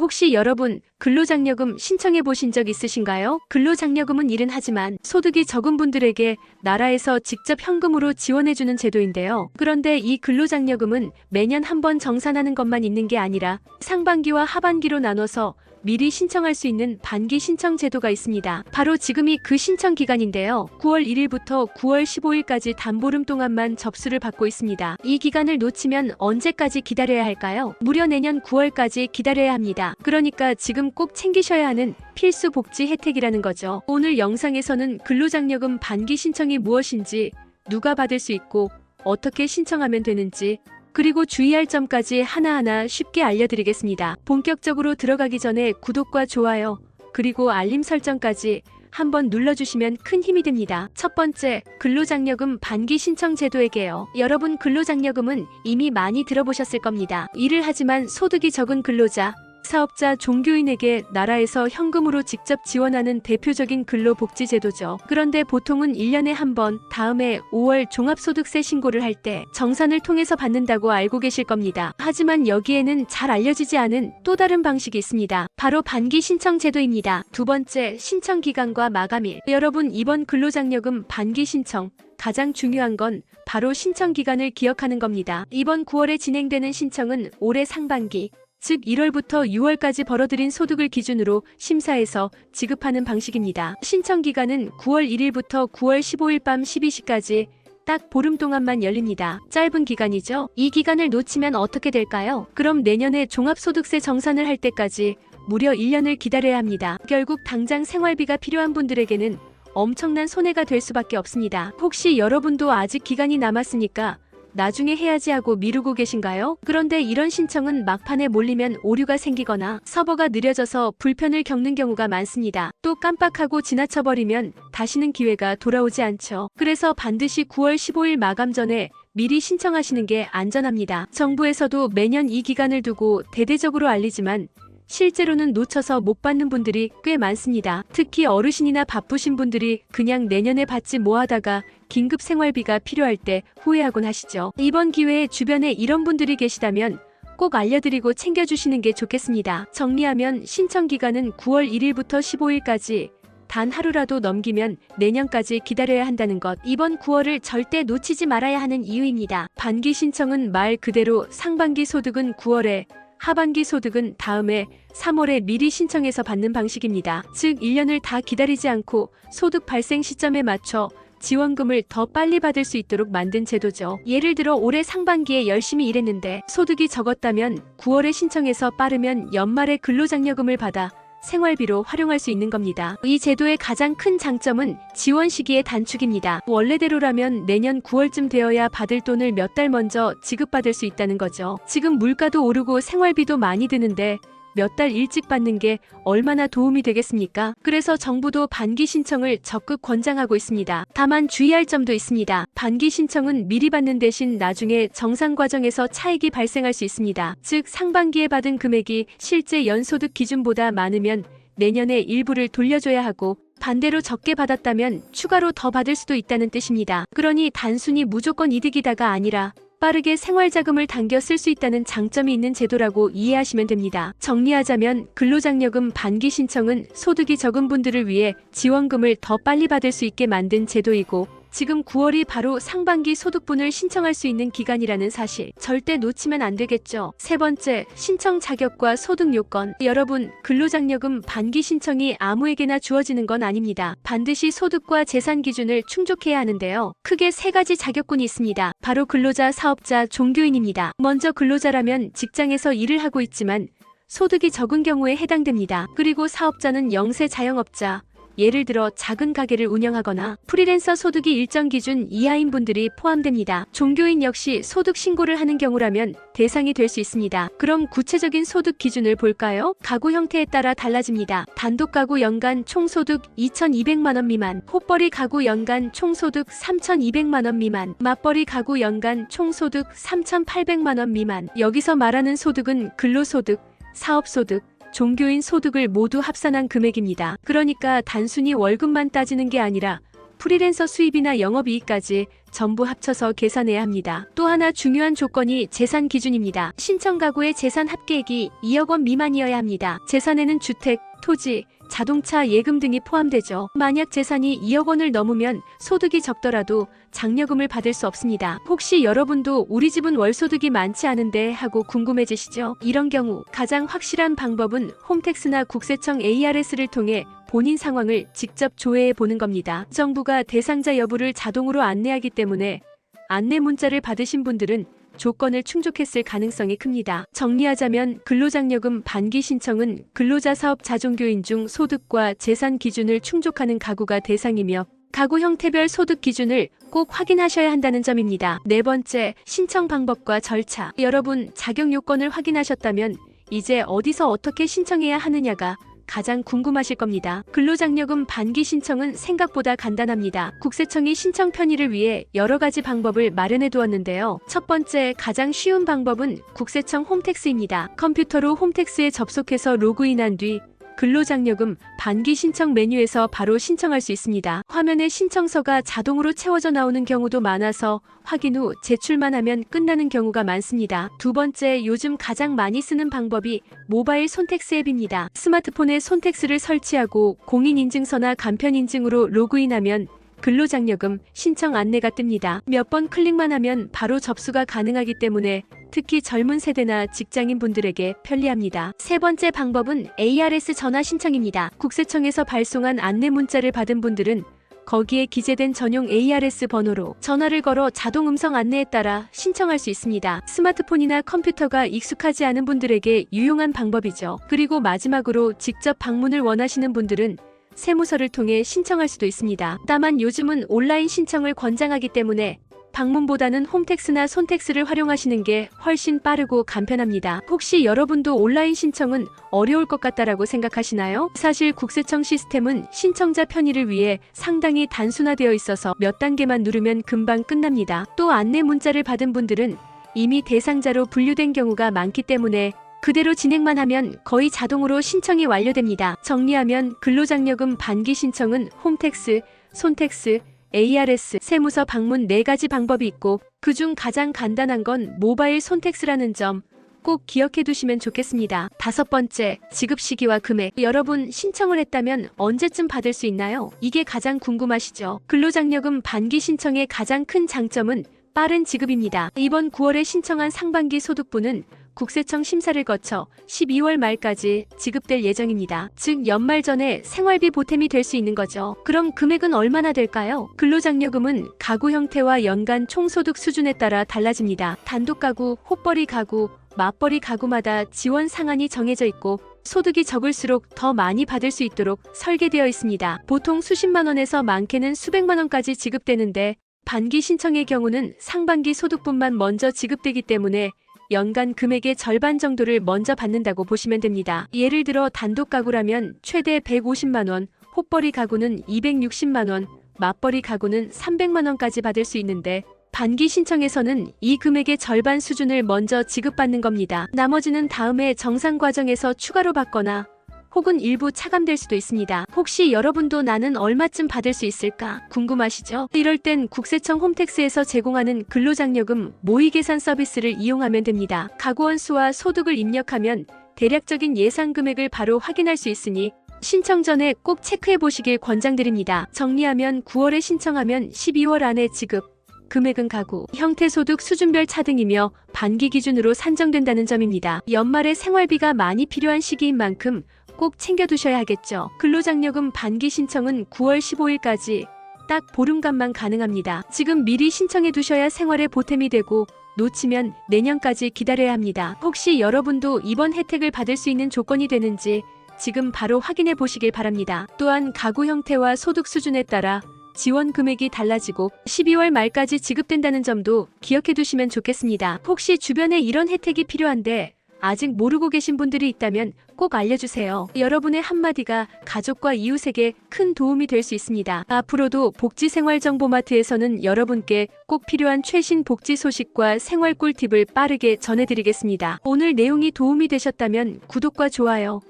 혹시 여러분 근로장려금 신청해 보신 적 있으신가요? 근로장려금은 일은 하지만 소득이 적은 분들에게 나라에서 직접 현금으로 지원해주는 제도인데요. 그런데 이 근로장려금은 매년 한 번 정산하는 것만 있는 게 아니라 상반기와 하반기로 나눠서 미리 신청할 수 있는 반기 신청 제도가 있습니다. 바로 지금이 그 신청 기간인데요. 9월 1일부터 9월 15일까지 단보름 동안만 접수를 받고 있습니다. 이 기간을 놓치면 언제까지 기다려야 할까요? 무려 내년 9월까지 기다려야 합니다. 그러니까 지금 꼭 챙기셔야 하는 필수 복지 혜택이라는 거죠. 오늘 영상에서는 근로장려금 반기 신청이 무엇인지, 누가 받을 수 있고 어떻게 신청하면 되는지, 그리고 주의할 점까지 하나하나 쉽게 알려드리겠습니다. 본격적으로 들어가기 전에 구독과 좋아요, 그리고 알림 설정까지 한번 눌러주시면 큰 힘이 됩니다. 첫 번째, 근로장려금 반기 신청 제도에게요. 여러분 근로장려금은 이미 많이 들어보셨을 겁니다. 일을 하지만 소득이 적은 근로자, 사업자, 종교인에게 나라에서 현금으로 직접 지원하는 대표적인 근로복지제도죠. 그런데 보통은 1년에 한 번, 다음해 5월 종합소득세 신고를 할 때 정산을 통해서 받는다고 알고 계실 겁니다. 하지만 여기에는 잘 알려지지 않은 또 다른 방식이 있습니다. 바로 반기 신청 제도입니다. 두 번째, 신청 기간과 마감일. 여러분 이번 근로장려금 반기 신청 가장 중요한 건 바로 신청 기간을 기억하는 겁니다. 이번 9월에 진행되는 신청은 올해 상반기, 즉 1월부터 6월까지 벌어들인 소득을 기준으로 심사해서 지급하는 방식입니다. 신청 기간은 9월 1일부터 9월 15일 밤 12시까지 딱 보름 동안만 열립니다. 짧은 기간이죠? 이 기간을 놓치면 어떻게 될까요? 그럼 내년에 종합소득세 정산을 할 때까지 무려 1년을 기다려야 합니다. 결국 당장 생활비가 필요한 분들에게는 엄청난 손해가 될 수밖에 없습니다. 혹시 여러분도 아직 기간이 남았으니까 나중에 해야지 하고 미루고 계신가요? 그런데 이런 신청은 막판에 몰리면 오류가 생기거나 서버가 느려져서 불편을 겪는 경우가 많습니다. 또 깜빡하고 지나쳐버리면 다시는 기회가 돌아오지 않죠. 그래서 반드시 9월 15일 마감 전에 미리 신청하시는 게 안전합니다. 정부에서도 매년 이 기간을 두고 대대적으로 알리지만 실제로는 놓쳐서 못 받는 분들이 꽤 많습니다. 특히 어르신이나 바쁘신 분들이 그냥 내년에 받지 뭐 하다가 긴급 생활비가 필요할 때 후회하곤 하시죠. 이번 기회에 주변에 이런 분들이 계시다면 꼭 알려드리고 챙겨주시는 게 좋겠습니다. 정리하면 신청 기간은 9월 1일부터 15일까지, 단 하루라도 넘기면 내년까지 기다려야 한다는 것. 이번 9월을 절대 놓치지 말아야 하는 이유입니다. 반기 신청은 말 그대로 상반기 소득은 9월에, 하반기 소득은 다음해 3월에 미리 신청해서 받는 방식입니다. 즉 1년을 다 기다리지 않고 소득 발생 시점에 맞춰 지원금을 더 빨리 받을 수 있도록 만든 제도죠. 예를 들어 올해 상반기에 열심히 일했는데 소득이 적었다면 9월에 신청해서 빠르면 연말에 근로장려금을 받아 생활비로 활용할 수 있는 겁니다. 이 제도의 가장 큰 장점은 지원 시기의 단축입니다. 원래대로라면 내년 9월쯤 되어야 받을 돈을 몇 달 먼저 지급받을 수 있다는 거죠. 지금 물가도 오르고 생활비도 많이 드는데 몇 달 일찍 받는 게 얼마나 도움이 되겠습니까? 그래서 정부도 반기 신청을 적극 권장하고 있습니다. 다만 주의할 점도 있습니다. 반기 신청은 미리 받는 대신 나중에 정산 과정에서 차익이 발생할 수 있습니다. 즉 상반기에 받은 금액이 실제 연소득 기준보다 많으면 내년에 일부를 돌려줘야 하고, 반대로 적게 받았다면 추가로 더 받을 수도 있다는 뜻입니다. 그러니 단순히 무조건 이득이다가 아니라 빠르게 생활자금을 당겨 쓸 수 있다는 장점이 있는 제도라고 이해하시면 됩니다. 정리하자면 근로장려금 반기 신청은 소득이 적은 분들을 위해 지원금을 더 빨리 받을 수 있게 만든 제도이고, 지금 9월이 바로 상반기 소득분을 신청할 수 있는 기간이라는 사실 절대 놓치면 안 되겠죠. 세 번째, 신청 자격과 소득 요건. 여러분, 근로장려금 반기 신청이 아무에게나 주어지는 건 아닙니다. 반드시 소득과 재산 기준을 충족해야 하는데요. 크게 세 가지 자격군이 있습니다. 바로 근로자, 사업자, 종교인입니다. 먼저 근로자라면 직장에서 일을 하고 있지만 소득이 적은 경우에 해당됩니다. 그리고 사업자는 영세 자영업자, 예를 들어 작은 가게를 운영하거나 프리랜서 소득이 일정 기준 이하인 분들이 포함됩니다. 종교인 역시 소득 신고를 하는 경우라면 대상이 될 수 있습니다. 그럼 구체적인 소득 기준을 볼까요? 가구 형태에 따라 달라집니다. 단독 가구 연간 총소득 2,200만 원 미만, 호벌이 가구 연간 총소득 3,200만 원 미만, 맞벌이 가구 연간 총소득 3,800만 원 미만. 여기서 말하는 소득은 근로소득, 사업소득, 종교인 소득을 모두 합산한 금액입니다. 그러니까 단순히 월급만 따지는 게 아니라 프리랜서 수입이나 영업이익까지 전부 합쳐서 계산해야 합니다. 또 하나 중요한 조건이 재산 기준입니다. 신청 가구의 재산 합계액이 2억 원 미만이어야 합니다. 재산에는 주택, 토지, 자동차, 예금 등이 포함되죠. 만약 재산이 2억 원을 넘으면 소득이 적더라도 장려금을 받을 수 없습니다. 혹시 여러분도 우리 집은 월소득이 많지 않은데 하고 궁금해지시죠? 이런 경우 가장 확실한 방법은 홈택스나 국세청 ARS를 통해 본인 상황을 직접 조회해 보는 겁니다. 정부가 대상자 여부를 자동으로 안내하기 때문에 안내 문자를 받으신 분들은 조건을 충족했을 가능성이 큽니다. 정리하자면 근로장려금 반기 신청은 근로자 사업 자종교인 중 소득과 재산 기준을 충족하는 가구가 대상이며 가구 형태별 소득 기준을 꼭 확인하셔야 한다는 점입니다. 네 번째, 신청 방법과 절차. 여러분, 자격 요건을 확인하셨다면 이제 어디서 어떻게 신청해야 하느냐가 가장 궁금하실 겁니다. 근로장려금 반기 신청은 생각보다 간단합니다. 국세청이 신청 편의를 위해 여러 가지 방법을 마련해 두었는데요. 첫 번째, 가장 쉬운 방법은 국세청 홈택스입니다. 컴퓨터로 홈택스에 접속해서 로그인한 뒤 근로장려금 반기 신청 메뉴에서 바로 신청할 수 있습니다. 화면에 신청서가 자동으로 채워져 나오는 경우도 많아서 확인 후 제출만 하면 끝나는 경우가 많습니다. 두 번째, 요즘 가장 많이 쓰는 방법이 모바일 손택스 앱입니다. 스마트폰에 손택스를 설치하고 공인인증서나 간편인증으로 로그인하면 근로장려금 신청 안내가 뜹니다. 몇 번 클릭만 하면 바로 접수가 가능하기 때문에 특히 젊은 세대나 직장인 분들에게 편리합니다. 세 번째 방법은 ARS 전화 신청입니다. 국세청에서 발송한 안내 문자를 받은 분들은 거기에 기재된 전용 ARS 번호로 전화를 걸어 자동 음성 안내에 따라 신청할 수 있습니다. 스마트폰이나 컴퓨터가 익숙하지 않은 분들에게 유용한 방법이죠. 그리고 마지막으로 직접 방문을 원하시는 분들은 세무서를 통해 신청할 수도 있습니다. 다만 요즘은 온라인 신청을 권장하기 때문에 방문보다는 홈택스나 손택스를 활용하시는 게 훨씬 빠르고 간편합니다. 혹시 여러분도 온라인 신청은 어려울 것 같다라고 생각하시나요? 사실 국세청 시스템은 신청자 편의를 위해 상당히 단순화되어 있어서 몇 단계만 누르면 금방 끝납니다. 또 안내 문자를 받은 분들은 이미 대상자로 분류된 경우가 많기 때문에 그대로 진행만 하면 거의 자동으로 신청이 완료됩니다. 정리하면 근로장려금 반기 신청은 홈택스, 손택스, ARS, 세무서 방문 4가지 방법이 있고 그중 가장 간단한 건 모바일 손택스라는 점 꼭 기억해 두시면 좋겠습니다. 다섯 번째, 지급 시기와 금액. 여러분, 신청을 했다면 언제쯤 받을 수 있나요? 이게 가장 궁금하시죠? 근로장려금 반기 신청의 가장 큰 장점은 빠른 지급입니다. 이번 9월에 신청한 상반기 소득분은 국세청 심사를 거쳐 12월 말까지 지급될 예정입니다. 즉 연말 전에 생활비 보탬이 될 수 있는 거죠. 그럼 금액은 얼마나 될까요? 근로장려금은 가구 형태와 연간 총소득 수준에 따라 달라집니다. 단독 가구, 호벌이 가구, 맞벌이 가구마다 지원 상한이 정해져 있고 소득이 적을수록 더 많이 받을 수 있도록 설계되어 있습니다. 보통 수십만 원에서 많게는 수백만 원까지 지급되는데 반기 신청의 경우는 상반기 소득분만 먼저 지급되기 때문에 연간 금액의 절반 정도를 먼저 받는다고 보시면 됩니다. 예를 들어 단독 가구라면 최대 150만 원, 호벌이 가구는 260만 원, 맞벌이 가구는 300만 원까지 받을 수 있는데 반기 신청에서는 이 금액의 절반 수준을 먼저 지급받는 겁니다. 나머지는 다음에 정상 과정에서 추가로 받거나 혹은 일부 차감될 수도 있습니다. 혹시 여러분도 나는 얼마쯤 받을 수 있을까 궁금하시죠? 이럴 땐 국세청 홈택스에서 제공하는 근로장려금 모의계산 서비스를 이용하면 됩니다. 가구원 수와 소득을 입력하면 대략적인 예상 금액을 바로 확인할 수 있으니 신청 전에 꼭 체크해 보시길 권장드립니다. 정리하면 9월에 신청하면 12월 안에 지급, 금액은 가구, 형태 소득 수준별 차등이며 반기 기준으로 산정된다는 점입니다. 연말에 생활비가 많이 필요한 시기인 만큼 꼭 챙겨두셔야 하겠죠. 근로장려금 반기 신청은 9월 15일까지 딱 보름간만 가능합니다. 지금 미리 신청해 두셔야 생활에 보탬이 되고 놓치면 내년까지 기다려야 합니다. 혹시 여러분도 이번 혜택을 받을 수 있는 조건이 되는지 지금 바로 확인해 보시길 바랍니다. 또한 가구 형태와 소득 수준에 따라 지원 금액이 달라지고 12월 말까지 지급된다는 점도 기억해 두시면 좋겠습니다. 혹시 주변에 이런 혜택이 필요한데 아직 모르고 계신 분들이 있다면 꼭 알려주세요. 여러분의 한마디가 가족과 이웃에게 큰 도움이 될 수 있습니다. 앞으로도 복지생활정보마트에서는 여러분께 꼭 필요한 최신 복지 소식과 생활 꿀팁을 빠르게 전해드리겠습니다. 오늘 내용이 도움이 되셨다면 구독과 좋아요,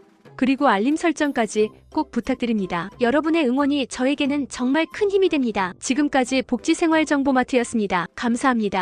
그리고 알림 설정까지 꼭 부탁드립니다. 여러분의 응원이 저에게는 정말 큰 힘이 됩니다. 지금까지 복지생활정보마트였습니다. 감사합니다.